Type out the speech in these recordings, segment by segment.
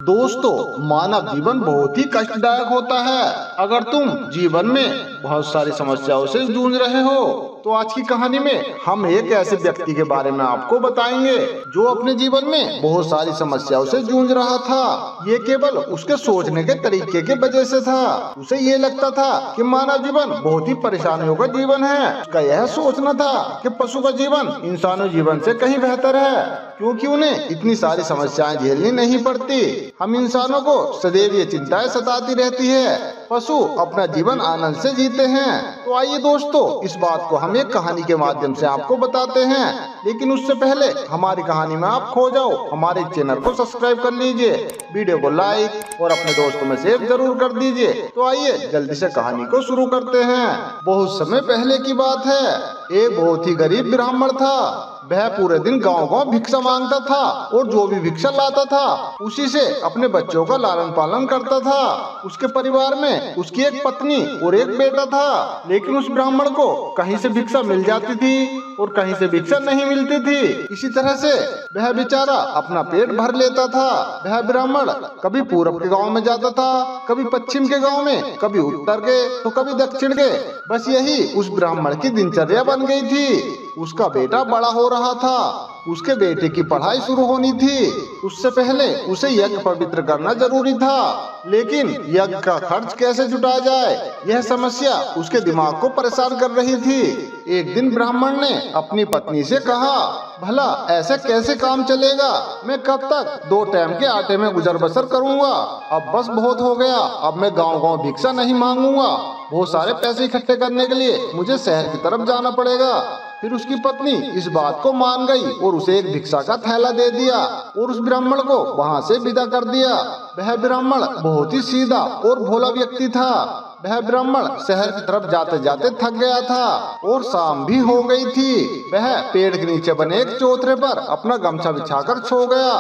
दोस्तों, मानव जीवन बहुत ही कष्टदायक होता है। अगर तुम जीवन में बहुत सारी समस्याओं से जूझ रहे हो तो आज की कहानी में हम एक ऐसे व्यक्ति के बारे में आपको बताएंगे जो अपने जीवन में बहुत सारी समस्याओं से जूझ रहा था। ये केवल उसके सोचने के तरीके के वजह से था। उसे ये लगता था कि मानव जीवन बहुत ही परेशानियों का जीवन है। उसका यह सोचना था कि पशु का जीवन इंसानों जीवन से कहीं बेहतर है, क्योंकि उन्हें इतनी सारी समस्याएं झेलनी नहीं पड़ती। हम इंसानों को सदैव ये चिंताएं सताती रहती है। पशु अपना जीवन आनंद से जीते हैं। तो आइए दोस्तों, इस बात को हम एक कहानी के माध्यम से आपको बताते हैं। लेकिन उससे पहले हमारी कहानी में आप खो जाओ, हमारे चैनल को सब्सक्राइब कर लीजिए, वीडियो को लाइक और अपने दोस्तों में शेयर जरूर कर दीजिए। तो आइए जल्दी से कहानी को शुरू करते हैं। बहुत समय पहले की बात है। एक बहुत ही गरीब ब्राह्मण था। वह पूरे दिन गांव-गांव भिक्षा मांगता था और जो भी भिक्षा लाता था उसी से अपने बच्चों का लालन पालन करता था। उसके परिवार में उसकी एक पत्नी और एक बेटा था। लेकिन उस ब्राह्मण को कहीं से भिक्षा मिल जाती थी और कहीं से भिक्षा नहीं मिलती थी। इसी तरह से वह बेचारा अपना पेट भर लेता था। वह ब्राह्मण कभी पूरब के गांव में जाता था, कभी पश्चिम के गांव में, कभी उत्तर के तो कभी दक्षिण के। बस यही उस ब्राह्मण की दिनचर्या बन गई थी। उसका बेटा बड़ा हो रहा था, उसके बेटे की पढ़ाई शुरू होनी थी। उससे पहले उसे यज्ञ पवित्र करना जरूरी था। लेकिन यज्ञ का खर्च कैसे जुटाया जाए, यह समस्या उसके दिमाग को परेशान कर रही थी। एक दिन ब्राह्मण ने अपनी पत्नी से कहा, भला ऐसे कैसे काम चलेगा? मैं कब तक 2 टाइम के आटे में गुजर बसर करूंगा? अब बस बहुत हो गया। अब मैं गांव-गांव भिक्षा नहीं मांगूंगा। बहुत सारे पैसे इकट्ठे करने के लिए मुझे शहर की तरफ जाना पड़ेगा। फिर उसकी पत्नी इस बात को मान गई और उसे एक भिक्षा का थैला दे दिया और उस ब्राह्मण को वहाँ से विदा कर दिया। वह ब्राह्मण बहुत ही सीधा और भोला व्यक्ति था। वह ब्राह्मण शहर की तरफ जाते जाते थक गया था और शाम भी हो गई थी। वह पेड़ के नीचे बने एक चौतरे पर अपना गमछा बिछाकर सो गया।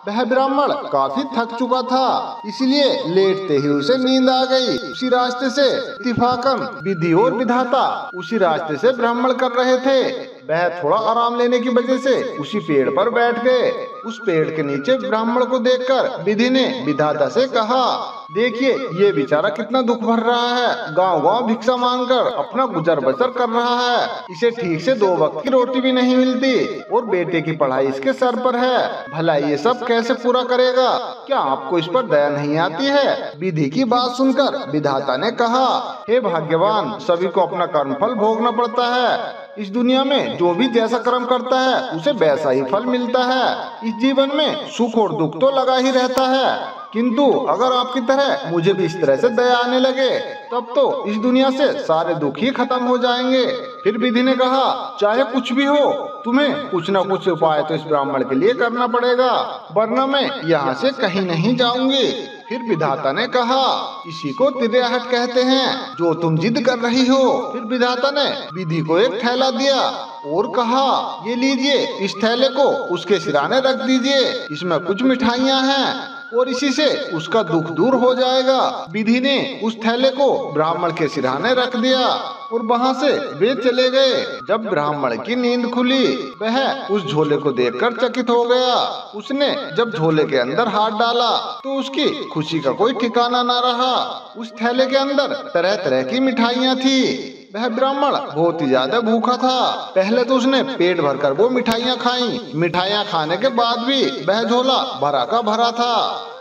वह ब्राह्मण काफी थक चुका था, इसलिए लेटते ही उसे नींद आ गई। उसी रास्ते से इत्तिफाकन विधि और विधाता उसी रास्ते से ब्राह्मण कर रहे थे। वह थोड़ा आराम लेने की वजह से उसी पेड़ पर बैठ गए। उस पेड़ के नीचे ब्राह्मण को देखकर विधि ने विधाता से कहा, देखिए ये बेचारा कितना दुख भर रहा है। गांव-गांव भिक्षा मांगकर अपना गुजर बसर कर रहा है। इसे ठीक से 2 वक्त की रोटी भी नहीं मिलती और बेटे की पढ़ाई इसके सर पर है। भला ये सब कैसे पूरा करेगा? क्या आपको इस पर दया नहीं आती है? विधि की बात सुनकर विधाता ने कहा, हे भाग्यवान, सभी को अपना कर्मफल भोगना पड़ता है। इस दुनिया में जो भी जैसा कर्म करता है उसे वैसा ही फल मिलता है। इस जीवन में सुख और दुख तो लगा ही रहता है, किंतु अगर आपकी तरह मुझे भी इस तरह से दया आने लगे तब तो इस दुनिया से सारे दुख ही खत्म हो जाएंगे। फिर विधि ने कहा, चाहे कुछ भी हो, तुम्हें कुछ न कुछ उपाय तो इस ब्राह्मण के लिए करना पड़ेगा, वरना मैं यहाँ से कहीं नहीं जाऊंगी। फिर विधाता ने कहा, इसी को तिर्याहट कहते हैं, जो तुम जिद कर रही हो। फिर विधाता ने विधि को एक थैला दिया और कहा, ये लीजिए, इस थैले को उसके सिराने रख दीजिए। इसमें कुछ मिठाइयाँ हैं और इसी से उसका दुख दूर हो जाएगा। विधि ने उस थैले को ब्राह्मण के सिरहाने रख दिया और वहाँ से वे चले गए। जब ब्राह्मण की नींद खुली, वह उस झोले को देखकर चकित हो गया। उसने जब झोले के अंदर हाथ डाला तो उसकी खुशी का कोई ठिकाना न रहा। उस थैले के अंदर तरह तरह की मिठाइयाँ थी। वह ब्राह्मण बहुत ही ज्यादा भूखा था। पहले तो उसने पेट भरकर वो मिठाइयाँ खाई। मिठाइयाँ खाने के बाद भी वह झोला भरा का भरा था।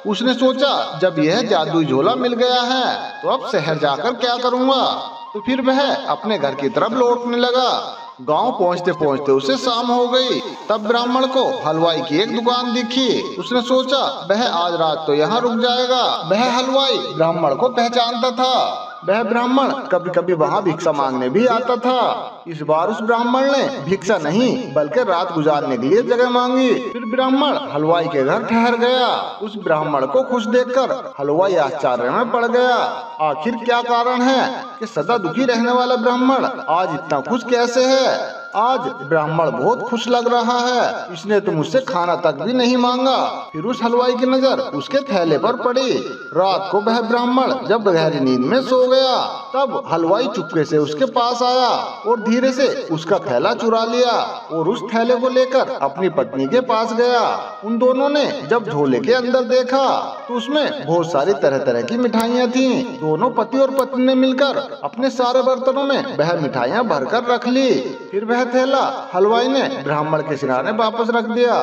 उसने सोचा, जब यह जादुई झोला मिल गया है तो अब शहर जाकर क्या करूँगा। तो फिर वह अपने घर की तरफ लौटने लगा। गांव पहुंचते पहुंचते उसे शाम हो गई। तब ब्राह्मण को हलवाई की एक दुकान दिखी। उसने सोचा, वह आज रात तो यहाँ रुक जाएगा। वह हलवाई ब्राह्मण को पहचानता था। वह ब्राह्मण कभी कभी वहाँ भिक्षा मांगने भी आता था। इस बार उस ब्राह्मण ने भिक्षा नहीं बल्कि रात गुजारने के लिए जगह मांगी। फिर ब्राह्मण हलवाई के घर ठहर गया। उस ब्राह्मण को खुश देखकर हलवाई आश्चर्य में पड़ गया। आखिर क्या कारण है कि सदा दुखी रहने वाला ब्राह्मण आज इतना खुश कैसे है? आज ब्राह्मण बहुत खुश लग रहा है, इसने तो मुझसे खाना तक भी नहीं मांगा। फिर उस हलवाई की नजर उसके थैले पर पड़ी। रात को वह ब्राह्मण जब गहरी नींद में सो गया, तब हलवाई चुपके से उसके पास आया और धीरे से उसका थैला चुरा लिया और उस थैले को लेकर अपनी पत्नी के पास गया। उन दोनों ने जब झोले के अंदर देखा तो उसमें बहुत सारी तरह तरह की मिठाइयाँ थीं। दोनों पति और पत्नी ने मिलकर अपने सारे बर्तनों में वह मिठाइयाँ भरकर रख ली। फिर वह थैला हलवाई ने ब्राह्मण के सिरहाने वापस रख दिया।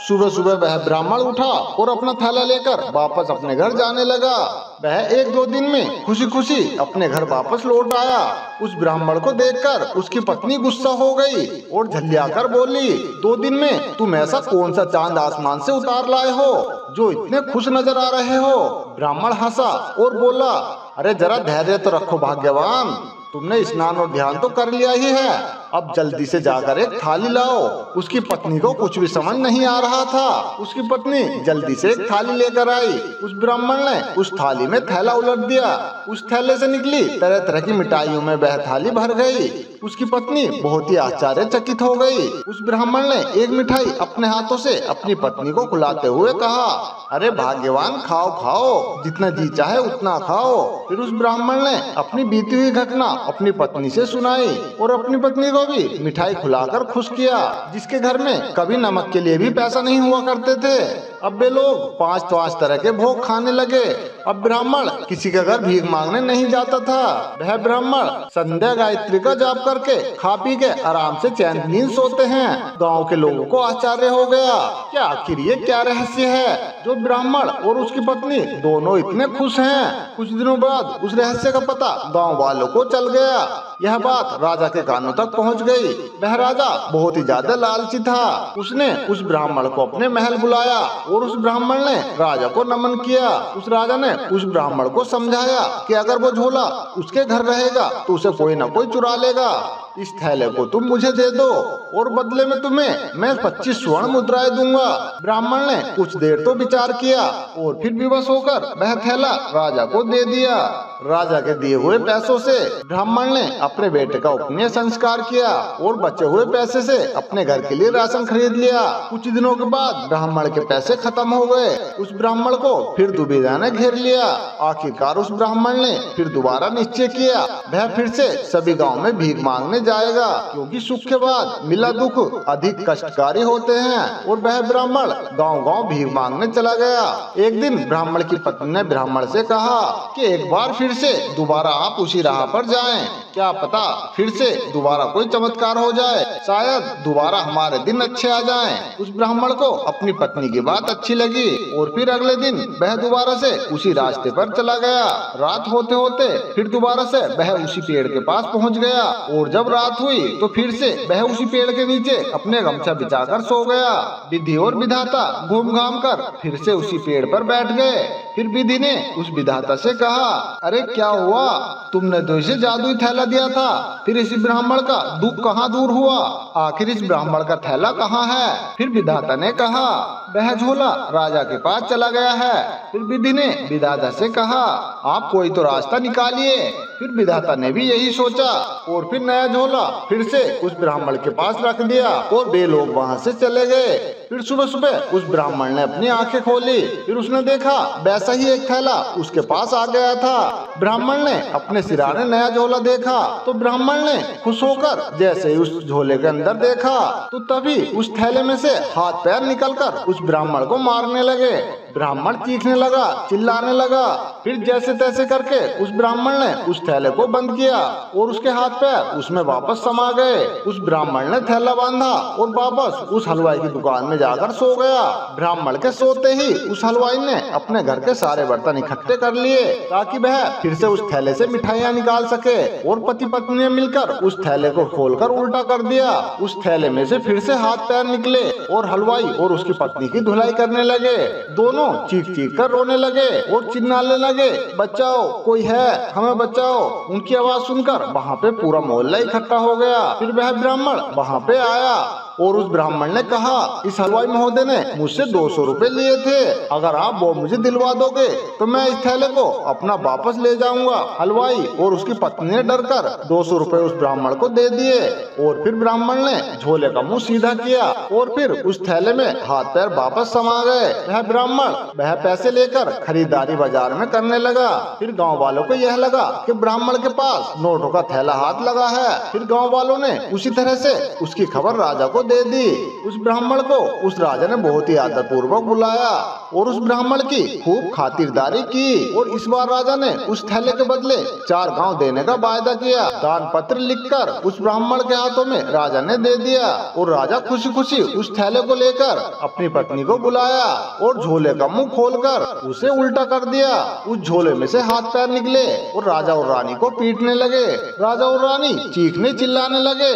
सुबह सुबह वह ब्राह्मण उठा और अपना थैला लेकर वापस अपने घर जाने लगा। वह 1-2 दिन में खुशी खुशी अपने घर वापस लौट आया। उस ब्राह्मण को देखकर उसकी पत्नी गुस्सा हो गई और झल्लाकर बोली, 2 दिन में तुम ऐसा कौन सा चांद आसमान से उतार लाए हो जो इतने खुश नजर आ रहे हो? ब्राह्मण हंसा और बोला, अरे जरा धैर्य तो रखो भाग्यवान, तुमने स्नान और ध्यान तो कर लिया ही है, अब जल्दी से जाकर एक थाली लाओ। उसकी पत्नी को कुछ भी समझ नहीं आ रहा था। उसकी पत्नी जल्दी से एक थाली लेकर आई। उस ब्राह्मण ने उस थाली में थैला उलट दिया। उस थैले से निकली तरह तरह की मिठाइयों में वह थाली भर गई। उसकी पत्नी बहुत ही आश्चर्यचकित हो गई। उस ब्राह्मण ने एक मिठाई अपने हाथों से अपनी पत्नी को खिलाते हुए कहा, अरे भाग्यवान, खाओ खाओ, जितना जी चाहे उतना खाओ। फिर उस ब्राह्मण ने अपनी बीती हुई घटना अपनी पत्नी से सुनाई और अपनी पत्नी को भी मिठाई खिलाकर खुश किया। जिसके घर में कभी नमक के लिए भी पैसा नहीं हुआ करते थे, अब वे लोग 5 तरह के भोग खाने लगे। अब ब्राह्मण किसी के घर भीख मांगने नहीं जाता था। वह ब्राह्मण संध्या गायत्री का जाप करके खा पी के आराम से चैन नींद सोते हैं। गांव के लोगों को आश्चर्य हो गया कि आखिर ये क्या रहस्य है जो ब्राह्मण और उसकी पत्नी दोनों इतने खुश हैं। कुछ दिनों बाद उस रहस्य का पता गांव वालों को चल गया। यह बात राजा के कानों तक पहुंच गई। वह राजा बहुत ही ज्यादा लालची था। उसने उस ब्राह्मण को अपने महल बुलाया और उस ब्राह्मण ने राजा को नमन किया। उस राजा ने उस ब्राह्मण को समझाया कि अगर वो झोला उसके घर रहेगा तो उसे कोई न कोई चुरा लेगा। इस थैले को तुम मुझे दे दो और बदले में तुम्हें मैं 25 स्वर्ण मुद्राएं दूंगा। ब्राह्मण ने कुछ देर तो विचार किया और फिर विवश होकर वह थैला राजा को दे दिया। राजा के दिए हुए पैसों से ब्राह्मण ने अपने बेटे का उपनयन संस्कार किया और बचे हुए पैसे से अपने घर के लिए राशन खरीद लिया। कुछ दिनों के बाद ब्राह्मण के पैसे खत्म हो गए। उस ब्राह्मण को फिर दुविधा ने घेर लिया। आखिरकार उस ब्राह्मण ने फिर दोबारा निश्चय किया, वह फिर से सभी गाँव में भीख मांगने जाएगा, क्योंकि सुख के बाद मिला दुख अधिक कष्टकारी होते हैं। और वह ब्राह्मण गांव गांव भीख मांगने चला गया। एक दिन ब्राह्मण की पत्नी ने ब्राह्मण से कहा कि एक बार फिर से दोबारा आप उसी राह पर जाएं, क्या पता फिर से दोबारा कोई चमत्कार हो जाए, शायद दोबारा हमारे दिन अच्छे आ जाएं। उस ब्राह्मण को अपनी पत्नी की बात अच्छी लगी और फिर अगले दिन वह दोबारा से उसी रास्ते पर चला गया। रात होते होते फिर दोबारा से वह उसी पेड़ के पास पहुंच गया और जब रात हुई तो फिर से वह उसी पेड़ के नीचे अपने गमछा बिछाकर सो गया। विधि और विधाता घूम घाम कर फिर से उसी पेड़ पर बैठ गए। फिर विधि ने उस विधाता से कहा, अरे क्या हुआ, तुमने तो इसे जादुई थैला दिया था, फिर इस ब्राह्मण का दुख कहाँ दूर हुआ, आखिर इस ब्राह्मण का थैला कहाँ है? फिर विधाता ने कहा, वह झोला राजा के पास चला गया है। फिर विधि ने विधाता से कहा, आप कोई तो रास्ता निकालिए। फिर विधाता ने भी यही सोचा और फिर नया झोला फिर से उस ब्राह्मण के पास रख दिया और वे लोग वहाँ से चले गए। फिर सुबह सुबह उस ब्राह्मण ने अपनी आंखें खोली, फिर उसने देखा वैसा ही एक थैला उसके पास आ गया था। ब्राह्मण ने अपने सिरहाने नया झोला देखा तो ब्राह्मण ने खुश होकर जैसे ही उस झोले के अंदर देखा तो तभी उस थैले में से हाथ पैर निकलकर उस ब्राह्मण को मारने लगे। ब्राह्मण चीखने लगा, चिल्लाने लगा। फिर जैसे तैसे करके उस ब्राह्मण ने उस थैले को बंद किया और उसके हाथ पैर उसमें वापस समा गए। उस ब्राह्मण ने थैला बांधा और वापस उस हलवाई की दुकान में जाकर सो गया। ब्राह्मण के सोते ही उस हलवाई ने अपने घर के सारे बर्तन इकट्ठे कर लिए ताकि वह फिर से उस थैले से मिठाइयाँ निकाल सके और पति पत्नी ने मिलकर उस थैले को खोलकर उल्टा कर दिया। उस थैले में से फिर से हाथ पैर निकले और हलवाई और उसकी पत्नी की धुलाई करने लगे। दोनों चीख चीख कर रोने लगे और चिल्लाने लगे, बचाओ, कोई है, हमें बचाओ। उनकी आवाज सुनकर वहाँ पे पूरा मोहल्ला इकट्ठा हो गया। फिर वह ब्राह्मण वहाँ पे आया और उस ब्राह्मण ने कहा, इस हलवाई महोदय ने मुझसे 200 रुपए लिए थे, अगर आप वो मुझे दिलवा दोगे तो मैं इस थैले को अपना वापस ले जाऊंगा। हलवाई और उसकी पत्नी ने डर कर 200 रुपए उस ब्राह्मण को दे दिए और फिर ब्राह्मण ने झोले का मुंह सीधा किया और फिर उस थैले में हाथ पैर वापस समा गए। वह ब्राह्मण वह पैसे लेकर खरीदारी बाजार में करने लगा। फिर गाँव वालों को यह लगा कि ब्राह्मण के पास नोटों का थैला हाथ लगा है। फिर गाँव वालों ने उसी तरह से उसकी खबर राजा को दे दी। उस ब्राह्मण को उस राजा ने बहुत ही आदर पूर्वक बुलाया और उस ब्राह्मण की खूब खातिरदारी की और इस बार राजा ने उस थैले के बदले 4 गांव देने का वायदा किया। दान पत्र लिखकर उस ब्राह्मण के हाथों में राजा ने दे दिया और राजा खुशी खुशी उस थैले को लेकर अपनी पत्नी को बुलाया और झोले का मुंह खोलकर उसे उल्टा कर दिया। उस झोले में से हाथ पैर निकले और राजा और रानी को पीटने लगे। राजा और रानी चीखने चिल्लाने लगे।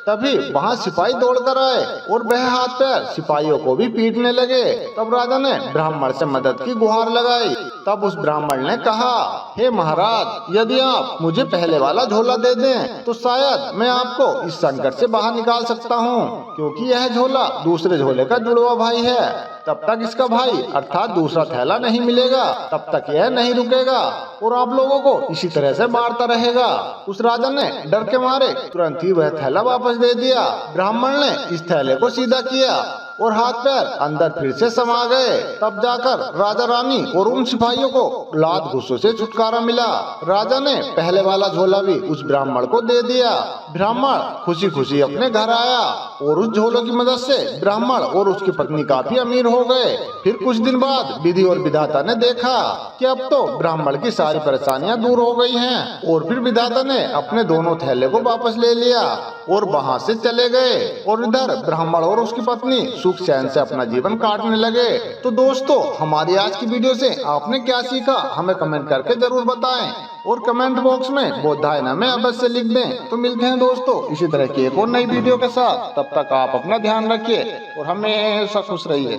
तभी वहाँ सिपाही दौड़कर आए और वह हाथ पैर सिपाहियों को भी पीटने लगे। तब राजा ने ब्राह्मण से मदद की गुहार लगाई। तब उस ब्राह्मण ने कहा, हे महाराज, यदि आप मुझे पहले वाला झोला दे दें तो शायद मैं आपको इस संकट से बाहर निकाल सकता हूँ, क्योंकि यह झोला दूसरे झोले का जुड़वा भाई है। तब तक इसका भाई अर्थात दूसरा थैला नहीं मिलेगा, तब तक यह नहीं रुकेगा और आप लोगों को इसी तरह से मारता रहेगा। उस राजा ने डर के मारे तुरंत ही वह थैला वापस दे दिया। ब्राह्मण ने इस थैले को सीधा किया और हाथ पैर अंदर फिर से समा गए। तब जाकर राजा रानी और उन सिपाहियों को लात घुसों से छुटकारा मिला। राजा ने पहले वाला झोला भी उस ब्राह्मण को दे दिया। ब्राह्मण खुशी खुशी अपने घर आया और उस झोले की मदद से ब्राह्मण और उसकी पत्नी काफी अमीर हो गए। फिर कुछ दिन बाद विधि और विधाता ने देखा कि अब तो ब्राह्मण की सारी परेशानियां दूर हो गई हैं और फिर विधाता ने अपने दोनों थैले को वापस ले लिया और वहाँ से चले गए और इधर ब्राह्मण और उसकी पत्नी सुख चैन से अपना जीवन काटने लगे। तो दोस्तों, हमारी आज की वीडियो से आपने क्या सीखा हमें कमेंट करके जरूर बताएं और कमेंट बॉक्स में बोधायना में अवश्य लिख दें। तो मिलते हैं दोस्तों इसी तरह की एक और नई वीडियो के साथ। तब तक आप अपना ध्यान रखिए और हमेशा खुश रहिए।